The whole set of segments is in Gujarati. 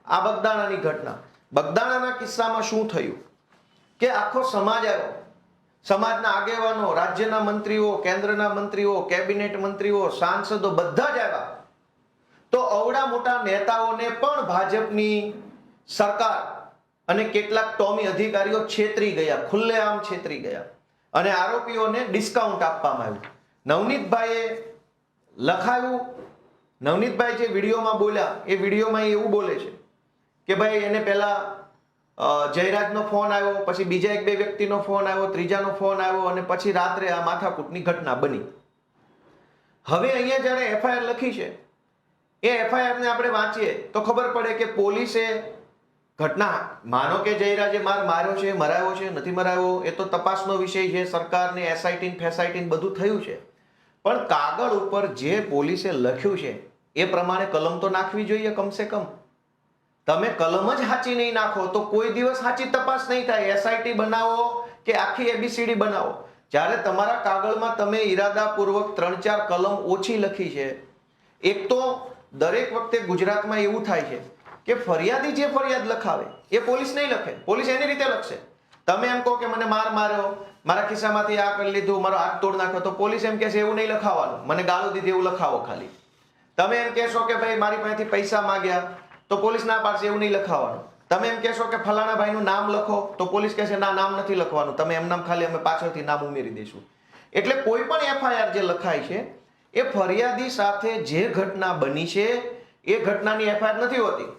આ બગદાણાની ઘટના. બગદાણાના કિસ્સામાં શું થયું કે આખો સમાજ આવ્યો, સમાજના આગેવાનો, રાજ્યના મંત્રીઓ, કેન્દ્રના મંત્રીઓ, કેબિનેટ મંત્રીઓ, સાંસદો બધા જ આવ્યા. તો અવડા મોટા નેતાઓને પણ ભાજપની સરકાર અને કેટલાક ટોમી અધિકારીઓ છેતરી ગયા, ખુલ્લેઆમ છેતરી ગયા અને આરોપીઓને ડિસ્કાઉન્ટ આપવામાં આવ્યું. નવનીતભાઈએ લખાયું, નવનીતભાઈ જે વિડીયોમાં બોલ્યા એ વિડીયોમાં એવું બોલે છે કે ભાઈ એને પહેલા જયરાજનો ફોન આવ્યો, પછી બીજા એક બે વ્યક્તિનો ફોન આવ્યો, ત્રીજાનો ફોન આવ્યો અને પછી રાત્રે આ માથાકૂટની ઘટના બની. હવે અહીંયા જ્યારે એફઆઈઆર લખી છે એ એફઆઈઆર ને આપણે વાંચીએ તો ખબર પડે કે પોલીસે ઘટના, માનો કે જયરાજે માર્યો છે, મરાયો છે, નથી મરાયો, એ તો તપાસનો વિષય છે, સરકારને એસઆઈટી ફેસઆઈટી બધું થયું છે. પણ કાગળ ઉપર જે પોલીસે લખ્યું છે એ પ્રમાણે કલમ તો નાખવી જોઈએ કમસે કમ. તમે કલમ જ સાચી નહીં નાખો તો કોઈ દિવસ સાચી તપાસ નહીં થાય. એસઆઈટી બનાવો કે આખી એબીસીડી બનાવો, જ્યારે તમારા કાગળમાં તમે ઈરાદાપૂર્વક 3-4 કલમ ઓછી લખી છે. એક તો દરેક વખતે ગુજરાતમાં એવું થાય છે કે ફરિયાદી જે ફરિયાદ લખાવે એ પોલીસ નહીં લખે, પોલીસ એની રીતે લખશે. તમે એમ કહો કે મને માર્યો, મારા ખિસ્સામાંથી આ કરી લીધું, મારો હાથ તોડ નાખ્યો, તો પોલીસ એમ કહેશે એવું નહીં લખાવવાનું, મને ગાળો દીધી એવું લખાવો ખાલી. તમે એમ કહેશો કે ભાઈ મારી પાસેથી પૈસા માંગ્યા તો પોલીસ ના પાડશે, એવું નહીં લખાવવાનું. તમે એમ કહેશો કે ફલાણા ભાઈનું નામ લખો તો પોલીસ કહેશે ના, નામ નથી લખવાનું, તમે એમ નામ ખાલી અમે પાછળથી નામ ઉમેરી દઈશું. એટલે કોઈ પણ એફઆઈઆર જે લખાય છે એ ફરિયાદી સાથે જે ઘટના બની છે એ ઘટનાની એફઆઈઆર નથી હોતી.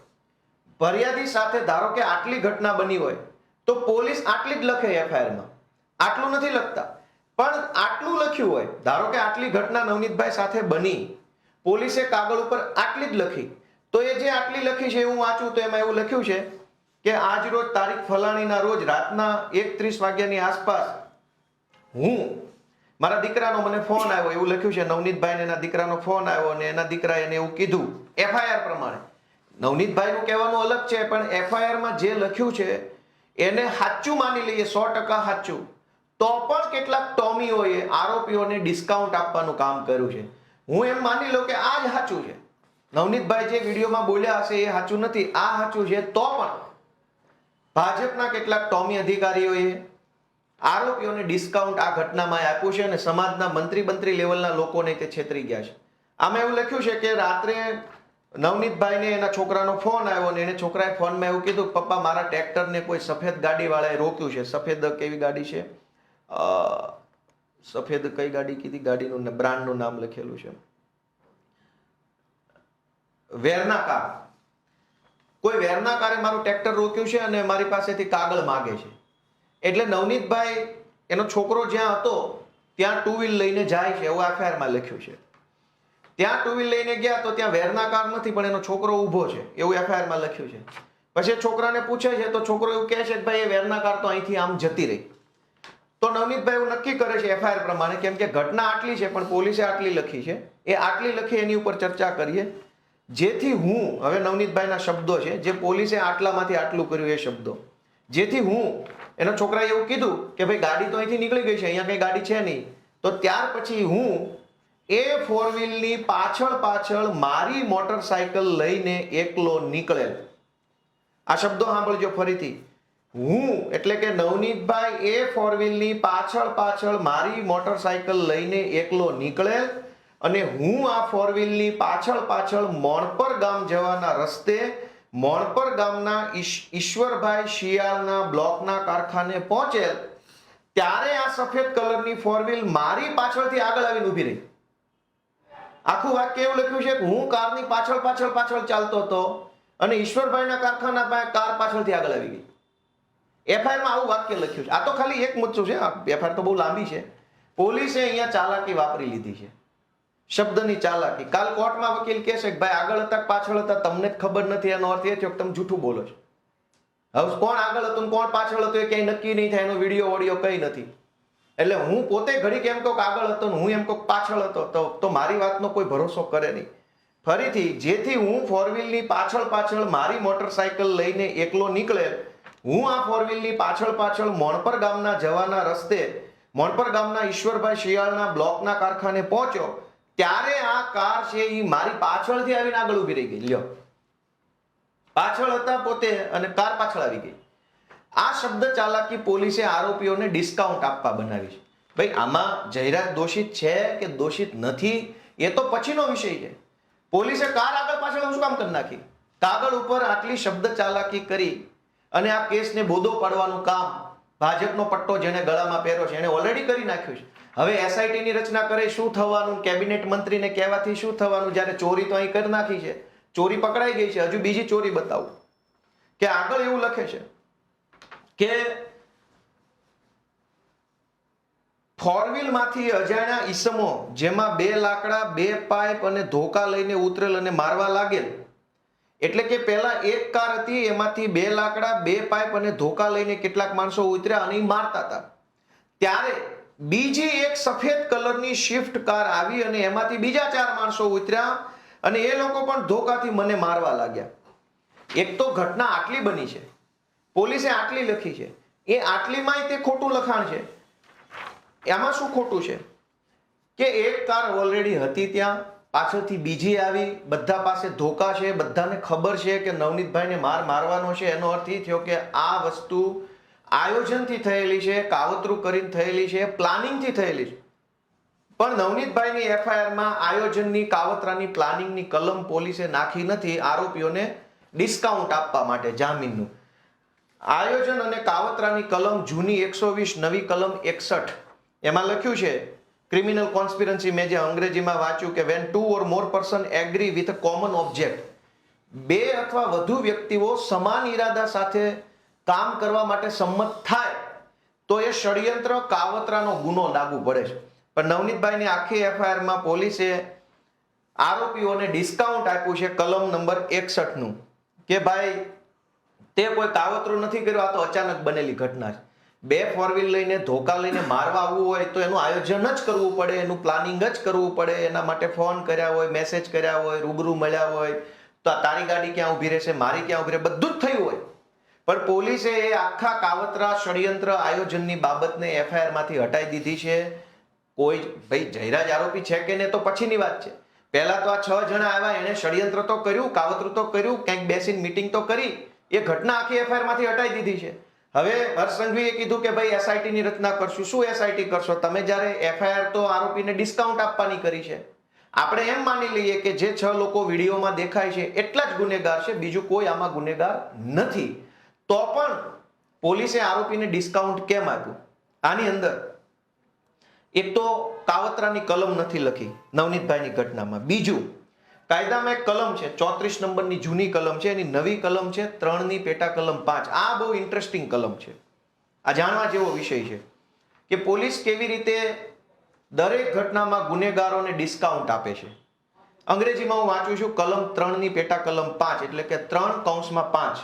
ફરિયાદી સાથે ધારો કે આટલી ઘટના બની હોય તો પોલીસ આટલી જ લખે એફઆઈઆરમાં, આટલું નથી લખતા. પણ આટલું લખ્યું હોય, ધારો કે આટલી ઘટના નવનીતભાઈ સાથે બની, પોલીસે કાગળ ઉપર આટલી જ લખી, તો એ જે આટલી લખી છે હું વાંચું તો એમાં એવું લખ્યું છે કે આજ રોજ તારીખ ફલાણીના રોજ રાતના 1:30 વાગ્યાની આસપાસ હું, મારા દીકરાનો મને ફોન આવ્યો, એવું લખ્યું છે. નવનીતભાઈને એના દીકરાનો ફોન આવ્યો અને એના દીકરાએ એને એવું કીધું એફઆઈઆર પ્રમાણે. નવનીતભાઈનું કહેવાનું અલગ છે, પણ એફઆઈઆરમાં જે લખ્યું છે એને સાચું માની લઈએ, 100% સાચું, તો પણ કેટલાક ટોમીઓએ આરોપીઓને ડિસ્કાઉન્ટ આપવાનું કામ કર્યું છે. હું એમ માની લઉં કે આ જ સાચું છે. નવનીતભાઈ જે વિડીયોમાં બોલ્યા હશે એ સાચું નથી, આ સાચું છે, તો પણ ભાજપના કેટલાક ટોમી અધિકારીઓએ આરોપીઓને ડિસ્કાઉન્ટ આ ઘટનામાં આપ્યું છે અને સમાજના મંત્રી લેવલના લોકોને તે છેતરી ગયા છે. આમાં એવું લખ્યું છે કે રાત્રે નવનીતભાઈને એના છોકરાનો ફોન આવ્યો અને એને છોકરાએ ફોનમાં એવું કીધું પપ્પા મારા ટ્રેક્ટરને કોઈ સફેદ ગાડીવાળાએ રોક્યું છે. સફેદ કેવી ગાડી છે, સફેદ કઈ ગાડી કીધી, ગાડીનું બ્રાન્ડનું નામ લખેલું છે, વેરના કાર. કોઈ વેરના કારે મારું ટ્રેક્ટર રોક્યું છે અને મારી પાસેથી કાગળ માગે છે. એટલે નવનીતભાઈ એનો છોકરો જ્યાં હતો ત્યાં ટુ વ્હીલ લઈને જાય છે, એવું એફઆઈઆરમાં લખ્યું છે. ત્યાં ટુ વ્હીલ લઈને ગયા તો ત્યાં વેરના કાર નથી પણ એનો છોકરો ઊભો છે, એવું એફઆઈઆરમાં લખ્યું છે. પછી છોકરાને પૂછે છે તો છોકરો એવું કહે છે કે ભાઈ એ વેરના કાર તો અહીંથી આમ જતી રહી. તો નવનીતભાઈ એવું નક્કી કરે છે એફઆઈઆર પ્રમાણે, કેમ કે ઘટના આટલી છે પણ પોલીસે આટલી લખી છે, એ આટલી લખી એની ઉપર ચર્ચા કરીએ. જેથી હું, હવે નવનીતભાઈના શબ્દો છે, જે પોલીસે આટલામાંથી આટલું કર્યું એ શબ્દો, જેથી હું, એનો છોકરાએ એવું કીધું કે ભાઈ ગાડી તો અહીંથી નીકળી ગઈ છે, અહીંયા કઈ ગાડી છે નહીં, તો ત્યાર પછી હું એ 4 વ્હીલની પાછળ મારી મોટરસાયકલ લઈને એકલો નીકળેલ. આ શબ્દો સાંભળજો ફરીથી. હું એટલે કે નવનીતભાઈ એ 4 વ્હીલની પાછળ મારી મોટરસાયકલ લઈને એકલો નીકળેલ અને હું આ 4 વ્હીલની પાછળ મોણપર ગામ જવાના રસ્તે મોણપર ગામના ઈશ્વરભાઈ શિયાળના બ્લોકના કારખાને પહોંચેલ ત્યારે આ સફેદ કલરની 4 વ્હીલ મારી પાછળથી આગળ આવીને ઊભી રહી. આખું વાક્ય એવું લખ્યું છે કે હું કારની પાછળ ચાલતો હતો અને ઈશ્વરભાઈના કારખાના પાસે કાર પાછળથી આગળ આવી ગઈ. એફઆઈઆરમાં આવું વાક્ય લખ્યું છે. આ તો ખાલી એક મુદ્દો છે, એફઆઈઆર તો બહુ લાંબી છે. પોલીસે અહીંયા ચાલાકી વાપરી લીધી છે, શબ્દની ચાલાકી. કાલ કોર્ટમાં વકીલ કહેશે કે ભાઈ આગળ હતા પાછળ હતા તમને જ ખબર નથી, એનો અર્થ એ થયો કે તમે જૂઠું બોલો છો. હવે કોણ આગળ હતું કોણ પાછળ હતું એ કઈ નક્કી નહીં થાય, એનો વિડીયો ઓડિયો કઈ નથી. એટલે હું પોતે ઘડીક એમ કહું આગળ હતો ને હું એમ કહું પાછળ હતો તો મારી વાતનો કોઈ ભરોસો કરે નહીં. ફરીથી, જેથી હું 4 વ્હીલની પાછળ મારી મોટરસાયકલ લઈને એકલો નીકળે, હું આ 4 વ્હીલની પાછળ મોણપર ગામના જવાના રસ્તે મોણપર ગામના ઈશ્વરભાઈ શિયાળના બ્લોકના કારખાને પહોંચ્યો ત્યારે આ કાર છે એ મારી પાછળથી આવીને આગળ ઊભી રહી ગઈ. લ્યો, પાછળ હતા પોતે અને કાર પાછળ આવી ગઈ. આ શબ્દ ચાલાકી પોલીસે આરોપીઓને ડિસ્કાઉન્ટ આપવા બનાવી છે. ભાઈ આમાં જયરાજ દોષિત છે કે દોષિત નથી એ તો પછીનો વિષય છે. પોલીસે કાર આગળ પાછળ શું કામ કરી નાખી? કાગળ ઉપર આટલી શબ્દ ચાલાકી કરી અને આ કેસને બોદો પાડવાનું કામ ભાજપનો પટ્ટો જેને ગળામાં પહેર્યો છે એને ઓલરેડી કરી નાખ્યું છે. હવે એસઆઈટી ની રચના કરે શું થવાનું? કેબિનેટ મંત્રીને કહેવાથી શું થવાનું? જ્યારે ચોરી તો અહીં કરી નાખી છે, ચોરી પકડાઈ ગઈ છે, હજુ બીજી ચોરી બતાવું કે આગળ એવું લખે છે કે ફોર વ્હીલ માંથી અજાણ્યા ઈસમો જેમાં 2 લાકડા 2 પાઇપ અને ધોકા લઈને ઉતરેલ અને મારવા લાગેલ. એટલે કે પહેલા એક કાર હતી, એમાંથી 2 લાકડા 2 પાઇપ અને ધોકા લઈને કેટલાક માણસો ઉતર્યા અને મારતા હતા. ત્યારે બીજી એક સફેદ કલરની સ્વિફ્ટ કાર આવી અને એમાંથી બીજા 4 માણસો ઉતર્યા અને એ લોકો પણ ધોકાથી મને મારવા લાગ્યા. એક તો ઘટના આટલી બની છે, પોલીસે આટલી લખી છે, એ આટલીમાંય તે ખોટું લખાણ છે. એમાં શું ખોટું છે કે એક કાર ઓલરેડી હતી ત્યાં, પાછળથી બીજી આવી, બધા પાસે ધોકા છે, બધાને ખબર છે કે નવનીતભાઈને મારવાનો છે. એનો અર્થ એ થયો કે આ વસ્તુ આયોજનથી થયેલી છે, કાવતરું કરીને થયેલી છે, પ્લાનિંગથી થયેલી છે. પણ નવનીતભાઈની એફઆઈઆરમાં આયોજનની, કાવતરાની, પ્લાનિંગની કલમ પોલીસે નાખી નથી આરોપીઓને ડિસ્કાઉન્ટ આપવા માટે જામીનનું. આયોજન અને કાવતરાની કલમ જૂની 120, નવી કલમ 61. એમાં લખ્યું છે ક્રિમિનલ કોન્સ્પિરન્સી, મેં જે અંગ્રેજીમાં વાંચ્યું કે van 2 or more person agree with a common object, 2 અથવા વધુ વ્યક્તિઓ સમાન ઈરાદા સાથે કામ કરવા માટે સંમત થાય તો એ ષડયંત્ર, કાવતરાનો ગુનો લાગુ પડે છે. પણ નવનીતભાઈની આખી એફઆઈઆરમાં પોલીસે આરોપીઓને ડિસ્કાઉન્ટ આપ્યું છે કલમ નંબર 61 નું કે ભાઈ તે કોઈ કાવતરું નથી કર્યું, આ તો અચાનક બનેલી ઘટના છે. 2 ફોર વ્હીલ લઈને ધોકા લઈને મારવા આવવું હોય તો એનું આયોજન જ કરવું પડે, એનું પ્લાનિંગ જ કરવું પડે. એના માટે ફોન કર્યા હોય, મેસેજ કર્યા હોય, રૂબરૂ મળ્યા હોય, તો તારી ગાડી ક્યાં ઉભી રહેશે, મારી ક્યાં ઉભી રહે, બધું જ થયું હોય. પણ પોલીસે એ આખા કાવતરા, ષડયંત્ર, આયોજનની બાબતને એફઆઈઆર માંથી હટાવી દીધી છે. કોઈ ભાઈ જયરાજ આરોપી છે કે નહીં તો પછીની વાત છે. પહેલા તો આ 6 જણા આવ્યા, એને ષડયંત્ર તો કર્યું, કાવતરું તો કર્યું, ક્યાંક બેસીને મીટિંગ તો કરી, એ ઘટના આખી એફઆઈઆર માંથી હટાવી દીધી છે. હવે હર્ષ સંઘવીએ કીધું કે ભાઈ એસઆઈટી ની રચના કરશું. શું એસઆઈટી કરશો તમે? જ્યારે એફઆઈઆર તો આરોપીને ડિસ્કાઉન્ટ આપવાની કરી છે. આપણે એમ માની લઈએ કે જે 6 લોકો વિડીયોમાં દેખાય છે એટલા જ ગુનેગાર છે, બીજું કોઈ આમાં ગુનેગાર નથી. તો પણ પોલીસે આરોપીને ડિસ્કાઉન્ટ કેમ આપ્યું? આની અંદર એક તો કાવતરાની કલમ નથી લખી નવનીતભાઈની ઘટનામાં. બીજું, કાયદામાં એક કલમ છે 34 નંબરની જૂની કલમ છે, એની નવી કલમ છે 3 ની પેટા કલમ 5. આ બહુ ઇન્ટરેસ્ટિંગ કલમ છે, આ જાણવા જેવો વિષય છે કે પોલીસ કેવી રીતે દરેક ઘટનામાં ગુનેગારોને ડિસ્કાઉન્ટ આપે છે. અંગ્રેજીમાં હું વાંચું છું કલમ 3 ની પેટા કલમ 5 એટલે કે 3(5).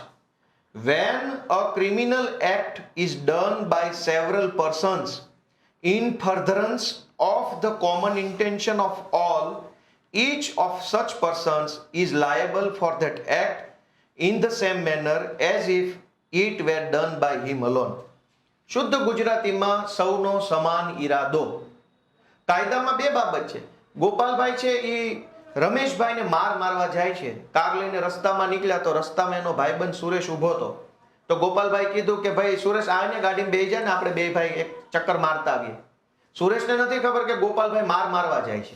When a criminal act is done by several persons in furtherance of the common intention of all, each of such persons is liable for that act in the same manner as if it were done by him alone. શુદ્ધ ગુજરાતીમાં સૌનો સમાન ઈરાદો. કાયદામાં 2 બાબત છે. ગોપાલભાઈ છે એ રમેશભાઈને મારવા જાય છે, કાર લઈને રસ્તામાં નીકળ્યા તો રસ્તામાં એનો ભાઈબંધ સુરેશ ઊભો હતો. તો ગોપાલભાઈ કીધું કે ભાઈ સુરેશ આને ગાડીમાં બેસી જાય ને આપણે 2 ભાઈ એક ચક્કર મારતા આવીએ. સુરેશને નથી ખબર કે ગોપાલભાઈ મારવા જાય છે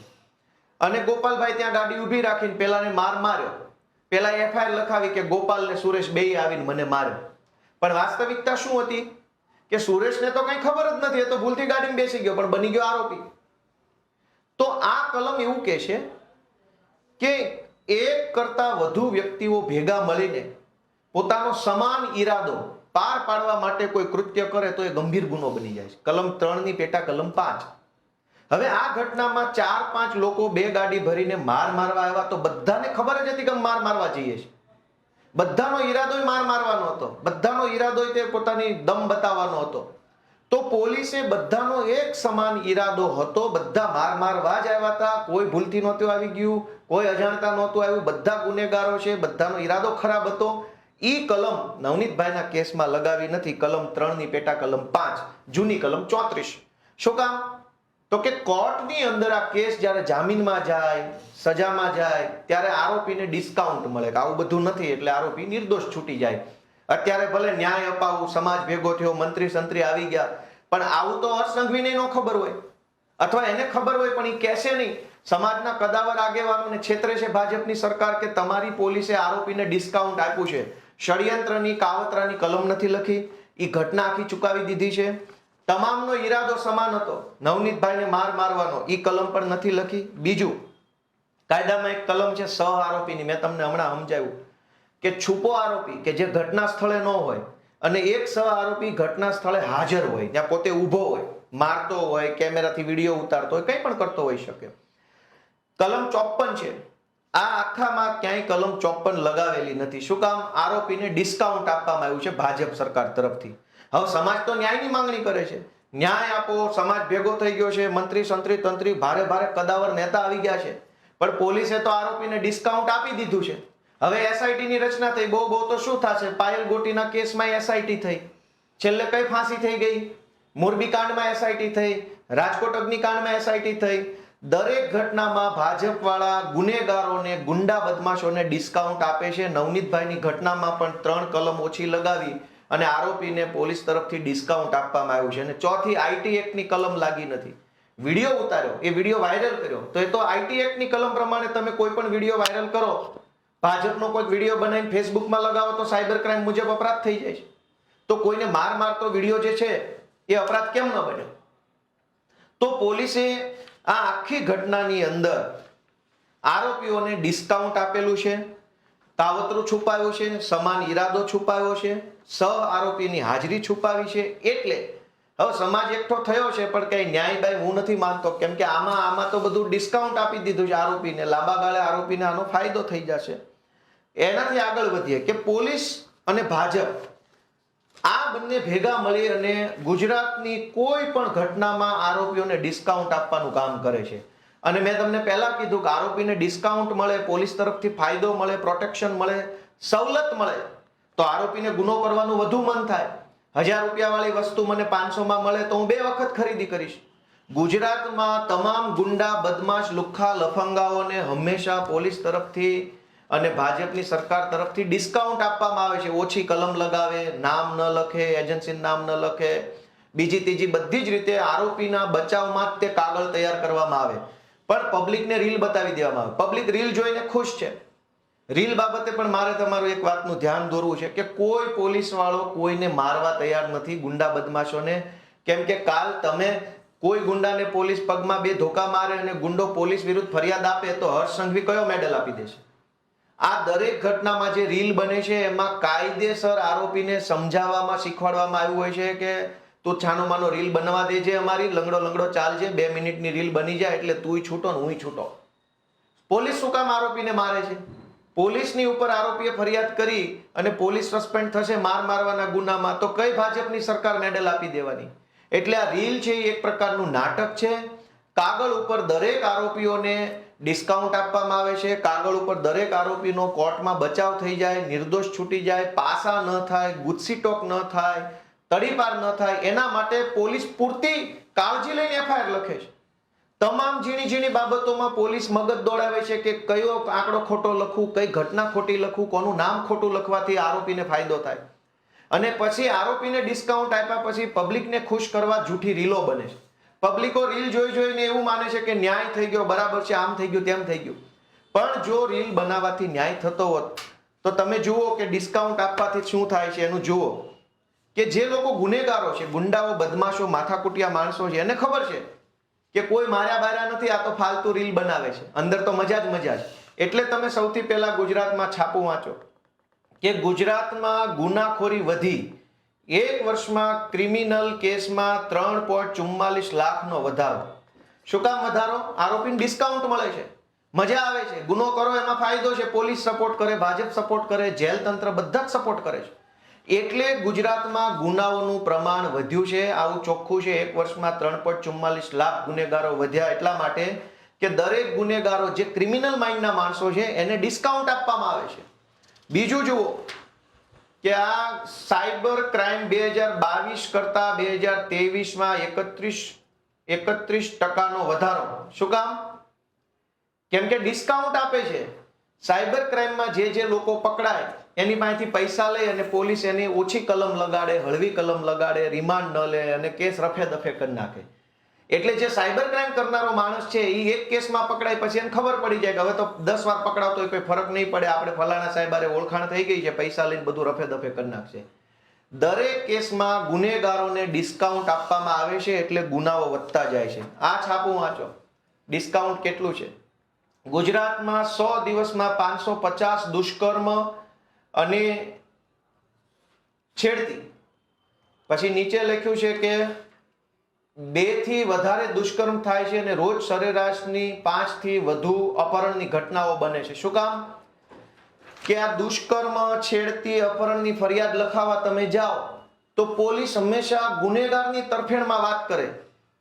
અને ગોપાલભાઈ ત્યાં ગાડી ઊભી રાખીને પેલાને માર્યો. પેલા એફઆઈઆર લખાવી કે ગોપાલ ને સુરેશ બેય આવીને મને માર્યો. પણ વાસ્તવિકતા શું હતી કે સુરેશને તો કઈ ખબર જ નથી, એ તો ભૂલથી ગાડીમાં બેસી ગયો પણ બની ગયો આરોપી. તો આ કલમ એવું કહે છે કે એક કરતા વધુ વ્યક્તિઓ ભેગા મળીને પોતાનો સમાન ઈરાદો પાર પાડવા માટે કોઈ કૃત્ય કરે તો એ ગંભીર ગુનો બની જાય છે. કલમ 3 ની પેટા કલમ 5. હવે આ ઘટનામાં 4-5 લોકો 2 ગાડી ભરીને મારવા આવ્યા તો બધાને ખબર જ હતી કે મારવા જઈએ છે. બધાનો ઈરાદો મારવાનો હતો, બધાનો ઈરાદો તે પોતાની દમ બતાવવાનો હતો. તો પોલીસે બધાનો એક સમાન ઈરાદો હતો, બધા મારવા જ આવ્યા હતા, કોઈ ભૂલથી નહોતું આવી ગયું, કોઈ અજાણતા નહોતું આવ્યું, બધા ગુનેગારો છે, બધાનો ઈરાદો ખરાબ હતો. ઈ કલમ નવનીતભાઈના કેસમાં લગાવી નથી, કલમ 3 ની પેટા કલમ 5, જૂની કલમ 34. શું કામ? તો કે કોર્ટની અંદર આ કેસ જ્યારે જામીનમાં જાય, સજામાં જાય, ત્યારે આરોપીને ડિસ્કાઉન્ટ મળે કે આવું બધું નથી એટલે આરોપી નિર્દોષ છૂટી જાય. અત્યારે ભલે ન્યાય અપાવું, સમાજ ભેગો થયો, મંત્રી સંત્રી આવી ગયા, પણ આવું તો હર્ષ સંઘવીને ન ખબર હોય, અથવા એને ખબર હોય પણ એ કહેશે નહીં. સમાજના કદાવર આગેવાનોને છેતરે છે ભાજપની સરકાર કે તમારી પોલીસે આરોપીને ડિસ્કાઉન્ટ આપ્યું છે. ષડયંત્રની કાવતરાની કલમ નથી લખી, એ ઘટના આખી ચુકાવી દીધી છે. તમામનો ઈરાદો સમાન હતો, નવનીતભાઈને મારવાનો, એ કલમ પણ નથી લખી. બીજું, કાયદામાં એક કલમ છે સહ આરોપીની, મેં તમને હમણાં સમજાવ્યું કે છુપો આરોપી કે જે ઘટના સ્થળે ન હોય અને એક સહ આરોપી ઘટના સ્થળે હાજર હોય, ત્યાં પોતે ઊભો હોય, મારતો હોય, કેમેરાથી વિડીયો ઉતારતો હોય, કંઈ પણ કરતો હોઈ શકે. કલમ 54 છે. આ આખામાં ક્યાંય કલમ 54 લગાવેલી નથી. શું કામ? આરોપીને ડિસ્કાઉન્ટ આપવામાં આવ્યું છે ભાજપ સરકાર તરફથી. હવે સમાજ તો ન્યાયની માંગણી કરે છે, ન્યાય આપો, સમાજ ભેગો થઈ ગયો છે, મંત્રી સંત્રી તંત્રી ભારે કદાવર નેતા આવી ગયા છે, પણ પોલીસે તો આરોપીને ડિસ્કાઉન્ટ આપી દીધું છે. હવે એસઆઈટી ની રચના થઈ, બહુ તો શું થશે? પાયલ ગોટીના કેસમાં એસઆઈટી થઈ, છેલ્લે કઈ ફાંસી થઈ ગઈ, મોરબી કાંડમાં એસઆઈટી થઈ, રાજકોટ અગ્નિકાંડમાં એસઆઈટી થઈ. દરેક ઘટનામાં ભાજપ વાળા ગુનેગારોને, ગુંડા બદમાશોને ડિસ્કાઉન્ટ આપે છે. નવનીતભાઈની ઘટનામાં પણ 3 કલમ ઓછી લગાવી અને આરોપીને પોલીસ તરફથી ડિસ્કાઉન્ટ આપવામાં આવ્યું છે. અને ચોથી આઈટી એક્ટની કલમ લાગી નથી. વિડીયો ઉતાર્યો, એ વિડીયો વાયરલ કર્યો, તો એ તો આઈટી એક્ટની કલમ પ્રમાણે તમે કોઈ પણ વિડીયો વાયરલ કરો, ભાજપનો કોઈ વિડીયો બનાવીને ફેસબુકમાં લગાવો તો સાયબર ક્રાઇમ મુજબ અપરાધ થઈ જાય છે. તો કોઈને મારતો વિડીયો જે છે એ અપરાધ કેમ ન બને? તો પોલીસે આ આખી ઘટનાની અંદર આરોપીઓને ડિસ્કાઉન્ટ આપેલું છે, કાવતરું છુપાવ્યું છે, સમાન ઈરાદો છુપાવ્યો છે, સહ આરોપીની હાજરી છુપાવી છે. એટલે હવે સમાજ એકઠો થયો છે, પણ કઈ ન્યાય બાય હું નથી માનતો, કેમ કે આમાં તો બધું ડિસ્કાઉન્ટ આપી દીધું છે આરોપીને. લાંબા ગાળે આરોપીને આનો ફાયદો થઈ જશે. એનાથી આગળ વધીએ કે પોલીસ અને ભાજપ આ બંને ભેગા મળી અને ગુજરાતની કોઈ પણ ઘટનામાં આરોપીઓને ડિસ્કાઉન્ટ આપવાનું કામ કરે છે. અને મેં તમને પહેલા કીધું કે આરોપીને ડિસ્કાઉન્ટ મળે, પોલીસ તરફથી ફાયદો મળે, પ્રોટેક્શન મળે, સવલત મળે, તો આરોપીને ગુનો કરવાનું વધુ મન થાય. 1000 રૂપિયા વાળી વસ્તુ મને 500 માં મળે તો હું 2 વખત ખરીદી કરીશ. ગુજરાતમાં તમામ ગુંડા, બદમાશ, લુખ્ખા, લફંગાઓને હંમેશા પોલીસ તરફથી અને ભાજપની સરકાર તરફથી ડિસ્કાઉન્ટ આપવામાં આવે છે. ઓછી કલમ લગાવે, નામ ન લખે, એજન્સીનું નામ ન લખે, બીજી ત્રીજી બધી જ રીતે આરોપીના બચાવમાં જ તે કાગળ તૈયાર કરવામાં આવે. પણ પબ્લિકને રીલ બતાવી દેવામાં આવે. પબ્લિક રીલ જોઈને ખુશ છે. રીલ બાબતે પણ મારે તમારું એક વાતનું ધ્યાન દોરવું છે કે કોઈ પોલીસ વાળો કોઈને મારવા તૈયાર નથી, ગુંડા બદમાશોને. કેમ કે કાલ તમે કોઈ ગુંડાને પોલીસ પગમાં 2 ધોકા મારે અને ગુંડો પોલીસ વિરુદ્ધ ફરિયાદ આપે તો હર્ષ સંઘવી કયો મેડલ આપી દેશે? આ દરેક ઘટનામાં જે રીલ બને છે એમાં કાયદેસર આરોપીને સમજાવવામાં, શીખવાડવામાં આવ્યું હોય છે કે તું છાનો માનો રીલ બનવા દેજે, અમારી લંગડો ચાલજે, 2 મિનિટની રીલ બની જાય એટલે તુંય છૂટો ને હુંય છૂટો. પોલીસ શું કામ આરોપીને મારે છે? પોલીસની ઉપર આરોપીએ ફરિયાદ કરી અને પોલીસ સસ્પેન્ડ થશે મારવાના ગુનામાં, તો કઈ ભાજપની સરકાર મેડલ આપી દેવાની? એટલે આ રીલ છે એ એક પ્રકારનું નાટક છે. કાગળ ઉપર દરેક આરોપીઓને ડિસ્કાઉન્ટ આપવામાં આવે છે, કાગળ ઉપર દરેક આરોપીનો કોર્ટમાં બચાવ થઈ જાય, નિર્દોષ છૂટી જાય, પાસા ન થાય, ગુસ્સીટોક ન થાય, તડીપાર ન થાય, એના માટે પોલીસ પૂરતી કાળજી લઈને એફઆઈઆર લખે છે. તમામ ઝીણી બાબતોમાં પોલીસ મગજ દોડાવે છે કે કયો આંકડો ખોટો લખવું, કઈ ઘટના ખોટી લખવું, કોનું નામ ખોટું લખવાથી આરોપીને ફાયદો થાય. અને પછી આરોપીને ડિસ્કાઉન્ટ આપ્યા પછી પબ્લિકને ખુશ કરવા જૂઠી રીલો બને છે. પબ્લિકો રીલ જોઈને એવું માને છે કે ન્યાય થઈ ગયો, બરાબર છે, આમ થઈ ગયું, તેમ થઈ ગયું. પણ જો રીલ બનાવવાથી ન્યાય થતો હોત તો તમે જુઓ કે ડિસ્કાઉન્ટ આપવાથી શું થાય છે એનું જુઓ. કે જે લોકો ગુનેગારો છે, ગુંડાઓ, બદમાશો, માથાકૂટિયા માણસો છે, એને ખબર છે કે કોઈ માર્યા બાર્યા નથી, આ તો ફાલતુ રીલ બનાવે છે, અંદર તો મજા જ. એટલે તમે સૌથી પહેલા ગુજરાતમાં છાપું વાંચો કે ગુજરાતમાં ગુનાખોરી વધી. 1 વર્ષમાં ક્રિમિનલ કેસમાં 3.44 લાખનો વધારો. શું કામ વધારો? આરોપીને ડિસ્કાઉન્ટ મળે છે, મજા આવે છે, ગુનો કરો એમાં ફાયદો છે, પોલીસ સપોર્ટ કરે, ભાજપ સપોર્ટ કરે, જેલ તંત્ર બધા જ સપોર્ટ કરે છે. એટલે ગુજરાતમાં ગુનાઓનું પ્રમાણ વધ્યું છે. આવું ચોખ્ખું છે. 1 વર્ષમાં 3.44 લાખ ગુનેગારો વધ્યા એટલા માટે કે દરેક ગુનેગારો જે ક્રિમિનલ માઇન્ડના માણસો છે એને ડિસ્કાઉન્ટ આપવામાં આવે છે. બીજું જુઓ કે આ સાયબર ક્રાઇમ 2022 કરતા 2023માં 31 31% વધારો. શું કામ? કેમ કે ડિસ્કાઉન્ટ આપે છે. સાયબર ક્રાઇમમાં જે લોકો પકડાય એની પાસેથી પૈસા લઈ અને પોલીસ એની ઓછી કલમ લગાડે, હળવી કલમ લગાડે, રિમાન્ડ ન લે અને કેસ રફે દફે કરી નાખે. એટલે જે સાયબર ક્રાઇમ કરનારો માણસ છે એ એક કેસમાં પકડાય પછી એને ખબર પડી જાય કે હવે તો 10 વાર પકડાવતો હોય કોઈ ફરક નહીં પડે, આપણે ફલાણા સાહેબારે ઓળખાણ થઈ ગઈ છે, પૈસા લઈને બધું રફે દફે કરી નાખશે. દરેક કેસમાં ગુનેગારોને ડિસ્કાઉન્ટ આપવામાં આવે છે એટલે ગુનાઓ વધતા જાય છે. આ છાપું વાંચો, ડિસ્કાઉન્ટ કેટલું છે. ગુજરાતમાં 100 દિવસમાં 550 દુષ્કર્મ અને છેડતી. પછી નીચે લખ્યું છે કે 2 થી વધારે દુષ્કર્મ થાય છે અને રોજ સરેરાશની 5 થી વધુ અપહરણની ઘટનાઓ બને છે. શું કામ? કે આ દુષ્કર્મ, છેડતી, અપહરણની ફરિયાદ લખાવા તમે જાઓ તો પોલીસ હંમેશા ગુનેગારની તરફેણમાં વાત કરે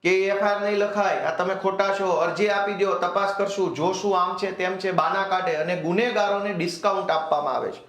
કે એફઆઈઆર નહીં લખાય, આ તમે ખોટા છો, અરજી આપી દો, તપાસ કરશું, જોશું, આમ છે તેમ છે, બાના કાઢે અને ગુનેગારોને ડિસ્કાઉન્ટ આપવામાં આવે છે.